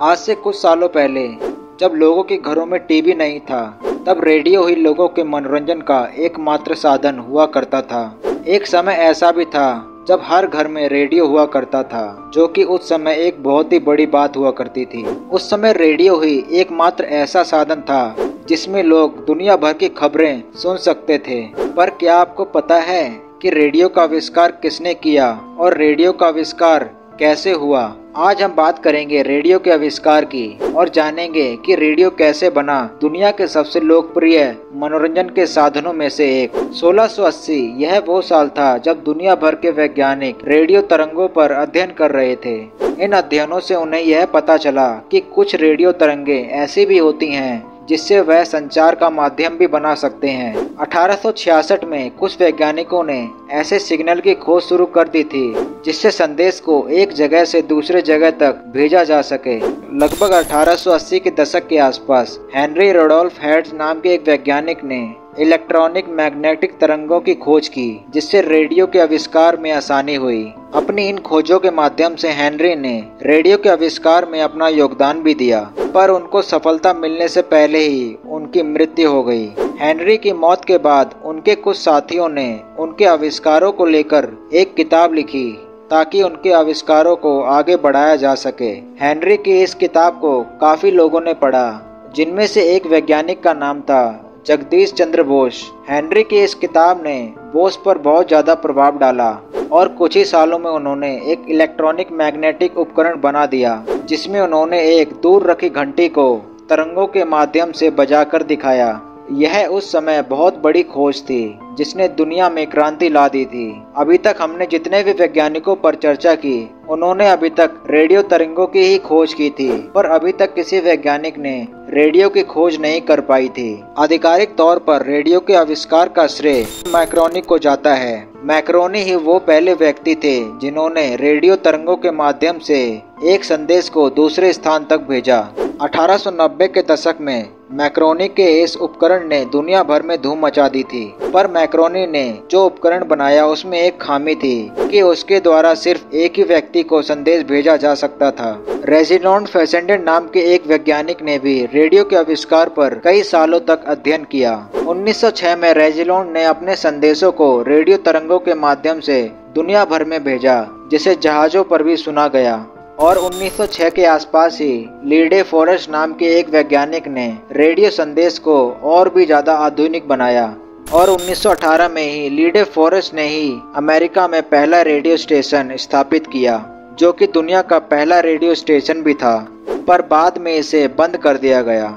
आज से कुछ सालों पहले जब लोगों के घरों में टीवी नहीं था, तब रेडियो ही लोगों के मनोरंजन का एकमात्र साधन हुआ करता था। एक समय ऐसा भी था जब हर घर में रेडियो हुआ करता था, जो कि उस समय एक बहुत ही बड़ी बात हुआ करती थी। उस समय रेडियो ही एकमात्र ऐसा साधन था जिसमें लोग दुनिया भर की खबरें सुन सकते थे। पर क्या आपको पता है कि रेडियो का आविष्कार किसने किया और रेडियो का आविष्कार कैसे हुआ? आज हम बात करेंगे रेडियो के आविष्कार की और जानेंगे कि रेडियो कैसे बना दुनिया के सबसे लोकप्रिय मनोरंजन के साधनों में से एक। 1680 यह वो साल था जब दुनिया भर के वैज्ञानिक रेडियो तरंगों पर अध्ययन कर रहे थे। इन अध्ययनों से उन्हें यह पता चला कि कुछ रेडियो तरंगे ऐसी भी होती हैं जिससे वह संचार का माध्यम भी बना सकते हैं। 1866 में कुछ वैज्ञानिकों ने ऐसे सिग्नल की खोज शुरू कर दी थी जिससे संदेश को एक जगह से दूसरे जगह तक भेजा जा सके। लगभग 1880 के दशक के आसपास हेनरी रुडोल्फ हर्ट्ज नाम के एक वैज्ञानिक ने इलेक्ट्रॉनिक मैग्नेटिक तरंगों की खोज की, जिससे रेडियो के आविष्कार में आसानी हुई। अपनी इन खोजों के माध्यम से हेनरी ने रेडियो के आविष्कार में अपना योगदान भी दिया, पर उनको सफलता मिलने से पहले ही उनकी मृत्यु हो गई। हेनरी की मौत के बाद उनके कुछ साथियों ने उनके आविष्कारों को लेकर एक किताब लिखी ताकि उनके आविष्कारों को आगे बढ़ाया जा सके। हेनरी की इस किताब को काफी लोगों ने पढ़ा, जिनमें से एक वैज्ञानिक का नाम था जगदीश चंद्र बोस। हेनरी की इस किताब ने बोस पर बहुत ज्यादा प्रभाव डाला और कुछ ही सालों में उन्होंने एक इलेक्ट्रॉनिक मैग्नेटिक उपकरण बना दिया, जिसमें उन्होंने एक दूर रखी घंटी को तरंगों के माध्यम से बजाकर दिखाया। यह उस समय बहुत बड़ी खोज थी जिसने दुनिया में क्रांति ला दी थी। अभी तक हमने जितने भी वैज्ञानिकों पर चर्चा की, उन्होंने अभी तक रेडियो तरंगों की ही खोज की थी, पर अभी तक किसी वैज्ञानिक ने रेडियो की खोज नहीं कर पाई थी। आधिकारिक तौर पर रेडियो के आविष्कार का श्रेय मैक्रोनी को जाता है। मैक्रोनी ही वो पहले व्यक्ति थे जिन्होंने रेडियो तरंगों के माध्यम से एक संदेश को दूसरे स्थान तक भेजा। 1890 के दशक में मैक्रोनी के इस उपकरण ने दुनिया भर में धूम मचा दी थी, पर मैक्रोनी ने जो उपकरण बनाया उसमें एक खामी थी कि उसके द्वारा सिर्फ एक ही व्यक्ति को संदेश भेजा जा सकता था। रेजिनाल्ड फेसेंडेन नाम के एक वैज्ञानिक ने भी रेडियो के आविष्कार पर कई सालों तक अध्ययन किया। 1906 में रेजिनाल्ड ने अपने संदेशों को रेडियो तरंगों के माध्यम से दुनिया भर में भेजा, जिसे जहाजों पर भी सुना गया। और 1906 के आसपास ही लीडे फॉरेस्ट नाम के एक वैज्ञानिक ने रेडियो संदेश को और भी ज्यादा आधुनिक बनाया और 1918 में ही लीडे फॉरेस्ट ने ही अमेरिका में पहला रेडियो स्टेशन स्थापित किया, जो कि दुनिया का पहला रेडियो स्टेशन भी था, पर बाद में इसे बंद कर दिया गया।